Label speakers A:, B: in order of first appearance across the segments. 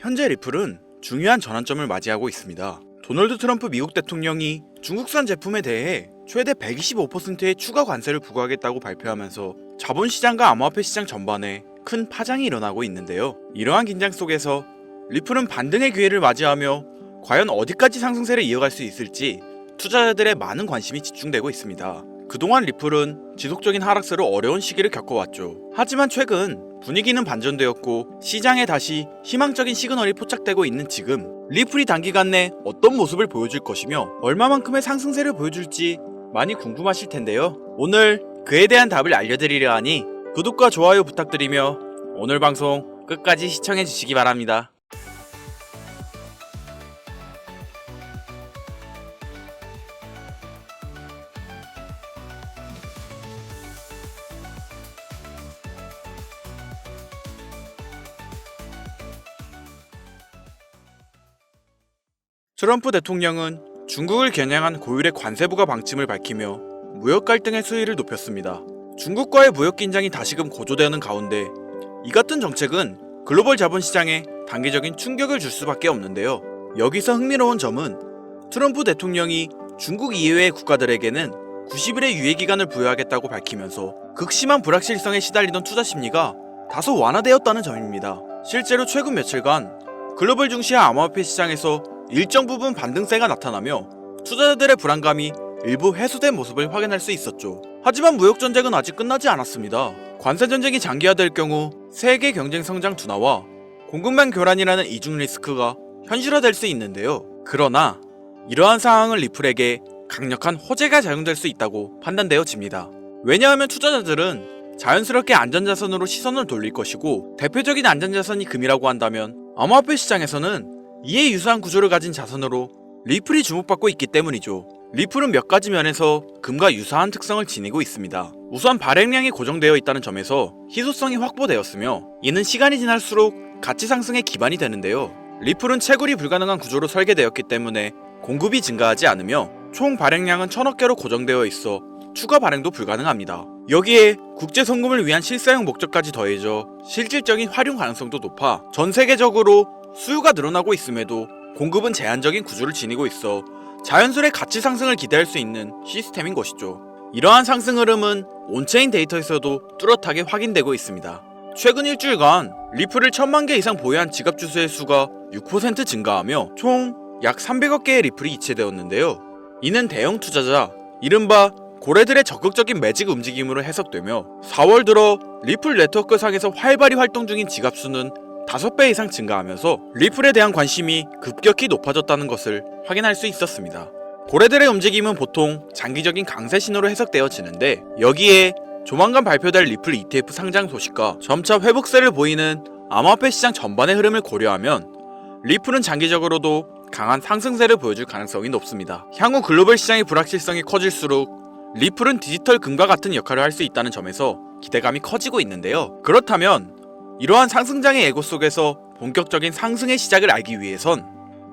A: 현재 리플은 중요한 전환점을 맞이하고 있습니다. 도널드 트럼프 미국 대통령이 중국산 제품에 대해 최대 125%의 추가 관세를 부과하겠다고 발표하면서 자본시장과 암호화폐 시장 전반에 큰 파장이 일어나고 있는데요. 이러한 긴장 속에서 리플은 반등의 기회를 맞이하며 과연 어디까지 상승세를 이어갈 수 있을지 투자자들의 많은 관심이 집중되고 있습니다. 그동안 리플은 지속적인 하락세로 어려운 시기를 겪어왔죠. 하지만 최근 분위기는 반전되었고 시장에 다시 희망적인 시그널이 포착되고 있는 지금 리플이 단기간 내 어떤 모습을 보여줄 것이며 얼마만큼의 상승세를 보여줄지 많이 궁금하실 텐데요. 오늘 그에 대한 답을 알려드리려 하니 구독과 좋아요 부탁드리며 오늘 방송 끝까지 시청해 주시기 바랍니다. 트럼프 대통령은 중국을 겨냥한 고율의 관세 부과 방침을 밝히며 무역 갈등의 수위를 높였습니다. 중국과의 무역 긴장이 다시금 고조되는 가운데 이 같은 정책은 글로벌 자본시장에 단기적인 충격을 줄 수밖에 없는데요. 여기서 흥미로운 점은 트럼프 대통령이 중국 이외의 국가들에게는 90일의 유예기간을 부여하겠다고 밝히면서 극심한 불확실성에 시달리던 투자 심리가 다소 완화되었다는 점입니다. 실제로 최근 며칠간 글로벌 증시와 암호화폐 시장에서 일정 부분 반등세가 나타나며 투자자들의 불안감이 일부 해소된 모습을 확인할 수 있었죠. 하지만 무역전쟁은 아직 끝나지 않았습니다. 관세전쟁이 장기화될 경우 세계 경쟁 성장 둔화와 공급망 교란이라는 이중 리스크가 현실화될 수 있는데요. 그러나 이러한 상황은 리플에게 강력한 호재가 작용될 수 있다고 판단되어집니다. 왜냐하면 투자자들은 자연스럽게 안전자산으로 시선을 돌릴 것이고 대표적인 안전자산이 금이라고 한다면 암호화폐 시장에서는 이에 유사한 구조를 가진 자산으로 리플이 주목받고 있기 때문이죠. 리플은 몇 가지 면에서 금과 유사한 특성을 지니고 있습니다. 우선 발행량이 고정되어 있다는 점에서 희소성이 확보되었으며 이는 시간이 지날수록 가치 상승의 기반이 되는데요. 리플은 채굴이 불가능한 구조로 설계되었기 때문에 공급이 증가하지 않으며 총 발행량은 1000억 개로 고정되어 있어 추가 발행도 불가능합니다. 여기에 국제 송금을 위한 실사용 목적까지 더해져 실질적인 활용 가능성도 높아 전 세계적으로 수요가 늘어나고 있음에도 공급은 제한적인 구조를 지니고 있어 자연스레 가치 상승을 기대할 수 있는 시스템인 것이죠. 이러한 상승 흐름은 온체인 데이터에서도 뚜렷하게 확인되고 있습니다. 최근 일주일간 리플을 1000만 개 이상 보유한 지갑 주수의 수가 6% 증가하며 총 약 300억 개의 리플이 이체되었는데요. 이는 대형 투자자, 이른바 고래들의 적극적인 매직 움직임으로 해석되며 4월 들어 리플 네트워크 상에서 활발히 활동 중인 지갑 수는 5배 이상 증가하면서 리플에 대한 관심이 급격히 높아졌다는 것을 확인할 수 있었습니다. 고래들의 움직임은 보통 장기적인 강세 신호로 해석되어지는데 여기에 조만간 발표될 리플 ETF 상장 소식과 점차 회복세를 보이는 암호화폐 시장 전반의 흐름을 고려하면 리플은 장기적으로도 강한 상승세를 보여줄 가능성이 높습니다. 향후 글로벌 시장의 불확실성이 커질수록 리플은 디지털 금과 같은 역할을 할 수 있다는 점에서 기대감이 커지고 있는데요. 그렇다면 이러한 상승장의 예고 속에서 본격적인 상승의 시작을 알기 위해선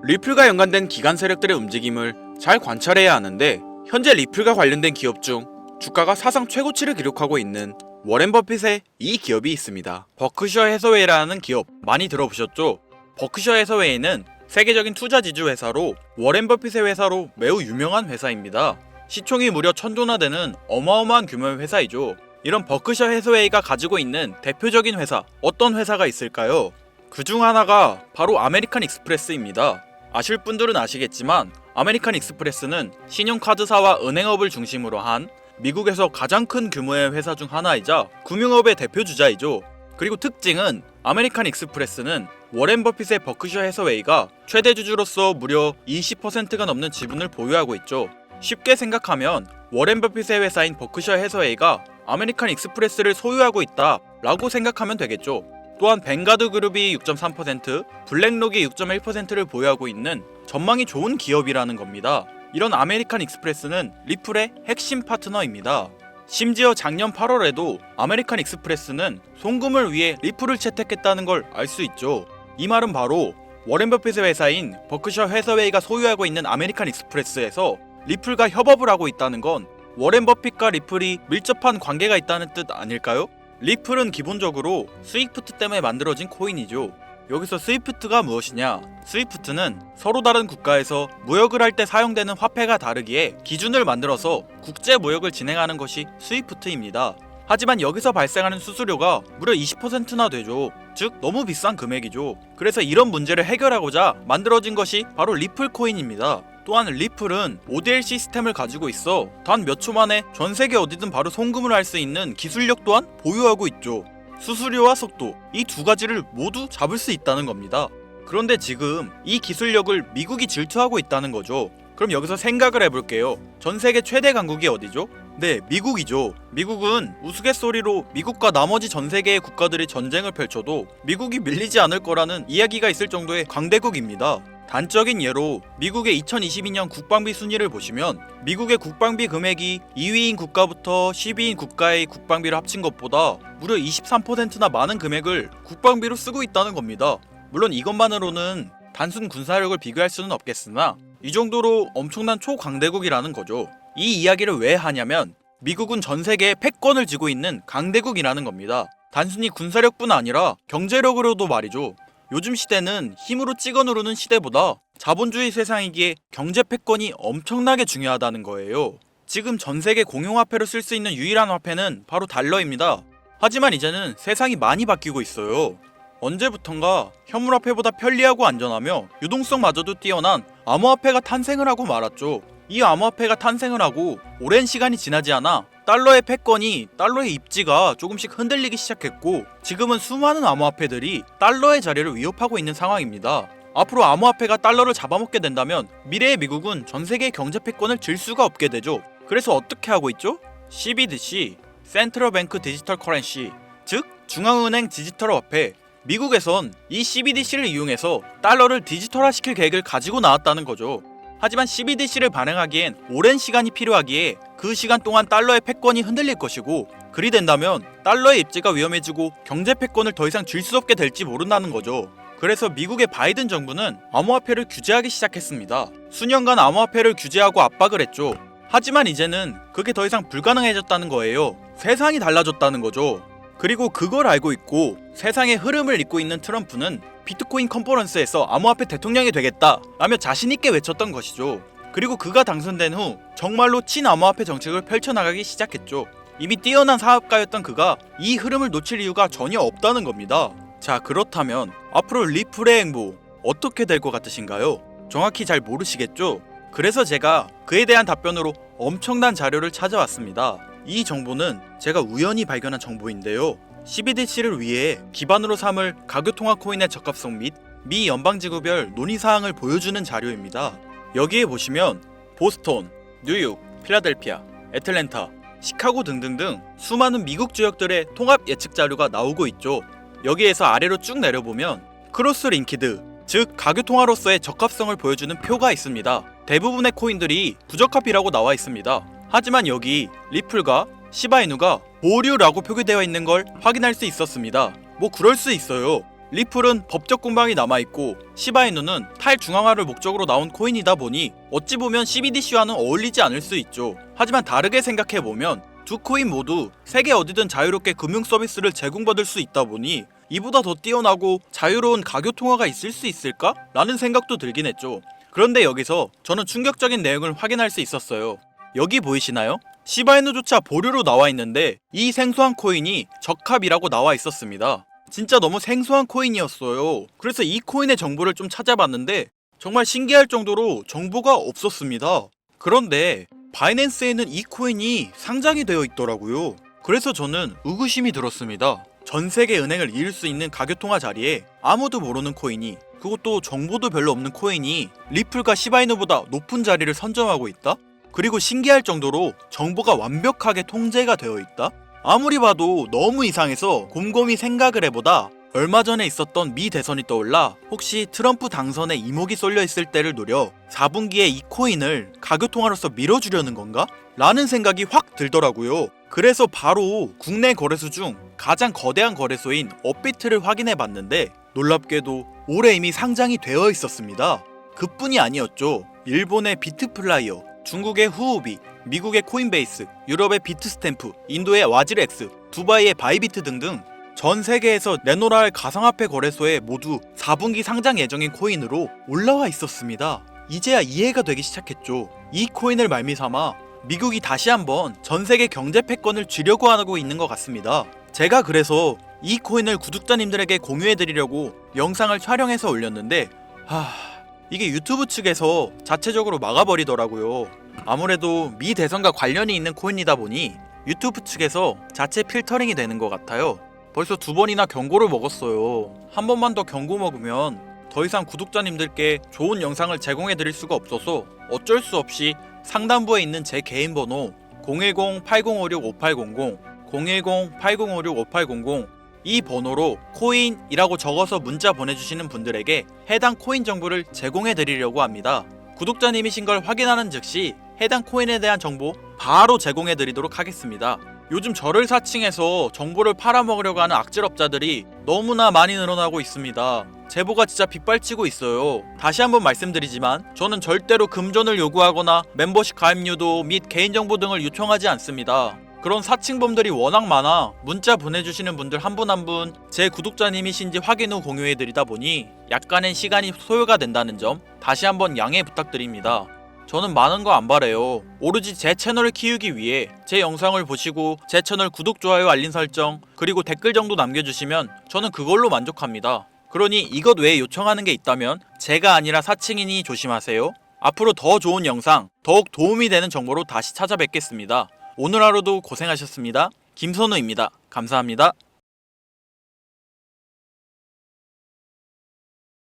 A: 리플과 연관된 기관 세력들의 움직임을 잘 관찰해야 하는데 현재 리플과 관련된 기업 중 주가가 사상 최고치를 기록하고 있는 워렌 버핏의 이 기업이 있습니다. 버크셔 해서웨이라는 기업 많이 들어보셨죠? 버크셔 해서웨이는 세계적인 투자 지주 회사로 워렌 버핏의 회사로 매우 유명한 회사입니다. 시총이 무려 1000조나 되는 어마어마한 규모의 회사이죠. 이런 버크셔 해서웨이가 가지고 있는 대표적인 회사, 어떤 회사가 있을까요? 그중 하나가 바로 아메리칸 익스프레스입니다. 아실 분들은 아시겠지만 아메리칸 익스프레스는 신용카드사와 은행업을 중심으로 한 미국에서 가장 큰 규모의 회사 중 하나이자 금융업의 대표 주자이죠. 그리고 특징은 아메리칸 익스프레스는 워렌 버핏의 버크셔 해서웨이가 최대 주주로서 무려 20%가 넘는 지분을 보유하고 있죠. 쉽게 생각하면 워렌 버핏의 회사인 버크셔 해서웨이가 아메리칸 익스프레스를 소유하고 있다 라고 생각하면 되겠죠. 또한 뱅가드 그룹이 6.3%, 블랙록이 6.1%를 보유하고 있는 전망이 좋은 기업이라는 겁니다. 이런 아메리칸 익스프레스는 리플의 핵심 파트너입니다. 심지어 작년 8월에도 아메리칸 익스프레스는 송금을 위해 리플을 채택했다는 걸 알 수 있죠. 이 말은 바로 워렌 버핏의 회사인 버크셔 해서웨이가 소유하고 있는 아메리칸 익스프레스에서 리플과 협업을 하고 있다는 건 워렌 버핏과 리플이 밀접한 관계가 있다는 뜻 아닐까요? 리플은 기본적으로 스위프트 때문에 만들어진 코인이죠. 여기서 스위프트가 무엇이냐? 스위프트는 서로 다른 국가에서 무역을 할 때 사용되는 화폐가 다르기에 기준을 만들어서 국제 무역을 진행하는 것이 스위프트입니다. 하지만 여기서 발생하는 수수료가 무려 20%나 되죠. 즉 너무 비싼 금액이죠. 그래서 이런 문제를 해결하고자 만들어진 것이 바로 리플 코인입니다. 또한 리플은 ODL 시스템을 가지고 있어 단 몇 초 만에 전 세계 어디든 바로 송금을 할 수 있는 기술력 또한 보유하고 있죠. 수수료와 속도, 이 두 가지를 모두 잡을 수 있다는 겁니다. 그런데 지금 이 기술력을 미국이 질투하고 있다는 거죠. 그럼 여기서 생각을 해볼게요. 전 세계 최대 강국이 어디죠? 네, 미국이죠. 미국은 우스갯소리로 미국과 나머지 전 세계의 국가들이 전쟁을 펼쳐도 미국이 밀리지 않을 거라는 이야기가 있을 정도의 강대국입니다. 단적인 예로 미국의 2022년 국방비 순위를 보시면 미국의 국방비 금액이 2위인 국가부터 10위인 국가의 국방비를 합친 것보다 무려 23%나 많은 금액을 국방비로 쓰고 있다는 겁니다. 물론 이것만으로는 단순 군사력을 비교할 수는 없겠으나 이 정도로 엄청난 초강대국이라는 거죠. 이 이야기를 왜 하냐면 미국은 전 세계에 패권을 쥐고 있는 강대국이라는 겁니다. 단순히 군사력뿐 아니라 경제력으로도 말이죠. 요즘 시대는 힘으로 찍어 누르는 시대보다 자본주의 세상이기에 경제 패권이 엄청나게 중요하다는 거예요. 지금 전 세계 공용화폐로 쓸 수 있는 유일한 화폐는 바로 달러입니다. 하지만 이제는 세상이 많이 바뀌고 있어요. 언제부턴가 현물화폐보다 편리하고 안전하며 유동성마저도 뛰어난 암호화폐가 탄생을 하고 말았죠. 이 암호화폐가 탄생을 하고 오랜 시간이 지나지 않아 달러의 패권이, 달러의 입지가 조금씩 흔들리기 시작했고 지금은 수많은 암호화폐들이 달러의 자리를 위협하고 있는 상황입니다. 앞으로 암호화폐가 달러를 잡아먹게 된다면 미래의 미국은 전 세계의 경제 패권을 질 수가 없게 되죠. 그래서 어떻게 하고 있죠? CBDC, 센트럴 뱅크 디지털 커런시, 즉 중앙은행 디지털 화폐. 미국에선 이 CBDC를 이용해서 달러를 디지털화시킬 계획을 가지고 나왔다는 거죠. 하지만 CBDC를 발행하기엔 오랜 시간이 필요하기에 그 시간 동안 달러의 패권이 흔들릴 것이고 그리 된다면 달러의 입지가 위험해지고 경제 패권을 더 이상 줄 수 없게 될지 모른다는 거죠. 그래서 미국의 바이든 정부는 암호화폐를 규제하기 시작했습니다. 수년간 암호화폐를 규제하고 압박을 했죠. 하지만 이제는 그게 더 이상 불가능해졌다는 거예요. 세상이 달라졌다는 거죠. 그리고 그걸 알고 있고 세상의 흐름을 잇고 있는 트럼프는 비트코인 컨퍼런스에서 암호화폐 대통령이 되겠다 라며 자신있게 외쳤던 것이죠. 그리고 그가 당선된 후 정말로 친암호화폐 정책을 펼쳐나가기 시작했죠. 이미 뛰어난 사업가였던 그가 이 흐름을 놓칠 이유가 전혀 없다는 겁니다. 자, 그렇다면 앞으로 리플의 행보 어떻게 될 것 같으신가요? 정확히 잘 모르시겠죠? 그래서 제가 그에 대한 답변으로 엄청난 자료를 찾아왔습니다. 이 정보는 제가 우연히 발견한 정보인데요. CBDC를 위해 기반으로 삼을 가교통화 코인의 적합성 및 미 연방지구별 논의사항을 보여주는 자료입니다. 여기에 보시면 보스턴, 뉴욕, 필라델피아, 애틀랜타, 시카고 등등등 수많은 미국 지역들의 통합 예측 자료가 나오고 있죠. 여기에서 아래로 쭉 내려보면 크로스링키드, 즉 가교통화로서의 적합성을 보여주는 표가 있습니다. 대부분의 코인들이 부적합이라고 나와 있습니다. 하지만 여기 리플과 시바이누가 보류라고 표기되어 있는 걸 확인할 수 있었습니다. 뭐 그럴 수 있어요. 리플은 법적 공방이 남아있고 시바이누는 탈중앙화를 목적으로 나온 코인이다 보니 어찌 보면 CBDC와는 어울리지 않을 수 있죠. 하지만 다르게 생각해보면 두 코인 모두 세계 어디든 자유롭게 금융 서비스를 제공받을 수 있다 보니 이보다 더 뛰어나고 자유로운 가교통화가 있을 수 있을까? 라는 생각도 들긴 했죠. 그런데 여기서 저는 충격적인 내용을 확인할 수 있었어요. 여기 보이시나요? 시바이누조차 보류로 나와 있는데 이 생소한 코인이 적합이라고 나와 있었습니다. 진짜 너무 생소한 코인이었어요. 그래서 이 코인의 정보를 좀 찾아봤는데 정말 신기할 정도로 정보가 없었습니다. 그런데 바이낸스에는 이 코인이 상장이 되어 있더라고요. 그래서 저는 의구심이 들었습니다. 전 세계 은행을 이을 수 있는 가교통화 자리에 아무도 모르는 코인이, 그것도 정보도 별로 없는 코인이 리플과 시바이누보다 높은 자리를 선점하고 있다? 그리고 신기할 정도로 정보가 완벽하게 통제가 되어 있다? 아무리 봐도 너무 이상해서 곰곰이 생각을 해보다 얼마 전에 있었던 미 대선이 떠올라 혹시 트럼프 당선에 이목이 쏠려 있을 때를 노려 4분기에 이 코인을 가교통화로서 밀어주려는 건가? 라는 생각이 확 들더라고요. 그래서 바로 국내 거래소 중 가장 거대한 거래소인 업비트를 확인해 봤는데 놀랍게도 올해 이미 상장이 되어 있었습니다. 그뿐이 아니었죠. 일본의 비트플라이어, 중국의 후오비, 미국의 코인베이스, 유럽의 비트스탬프, 인도의 와즈렉스, 두바이의 바이비트 등등 전 세계에서 내놓으라 할 가상화폐 거래소에 모두 4분기 상장 예정인 코인으로 올라와 있었습니다. 이제야 이해가 되기 시작했죠. 이 코인을 말미삼아 미국이 다시 한번 전 세계 경제 패권을 쥐려고 하고 있는 것 같습니다. 제가 그래서 이 코인을 구독자님들에게 공유해드리려고 영상을 촬영해서 올렸는데 이게 유튜브 측에서 자체적으로 막아버리더라고요. 아무래도 미 대선과 관련이 있는 코인이다 보니 유튜브 측에서 자체 필터링이 되는 것 같아요. 벌써 2번이나 경고를 먹었어요. 한 번만 더 경고 먹으면 더 이상 구독자님들께 좋은 영상을 제공해드릴 수가 없어서 어쩔 수 없이 상단부에 있는 제 개인 번호 010-8056-5800 010-8056-5800 이 번호로 코인이라고 적어서 문자 보내주시는 분들에게 해당 코인 정보를 제공해드리려고 합니다. 구독자님이신 걸 확인하는 즉시 해당 코인에 대한 정보 바로 제공해드리도록 하겠습니다. 요즘 저를 사칭해서 정보를 팔아먹으려고 하는 악질업자들이 너무나 많이 늘어나고 있습니다. 제보가 진짜 빗발치고 있어요. 다시 한번 말씀드리지만 저는 절대로 금전을 요구하거나 멤버십 가입료도 및 개인정보 등을 요청하지 않습니다. 그런 사칭범들이 워낙 많아 문자 보내주시는 분들 한 분 한 분 제 구독자님이신지 확인 후 공유해드리다 보니 약간의 시간이 소요가 된다는 점 다시 한번 양해 부탁드립니다. 저는 많은 거 안 바래요. 오로지 제 채널을 키우기 위해 제 영상을 보시고 제 채널 구독, 좋아요, 알림 설정 그리고 댓글 정도 남겨주시면 저는 그걸로 만족합니다. 그러니 이것 외에 요청하는 게 있다면 제가 아니라 사칭이니 조심하세요. 앞으로 더 좋은 영상, 더욱 도움이 되는 정보로 다시 찾아뵙겠습니다. 오늘 하루도 고생하셨습니다. 김선우입니다. 감사합니다.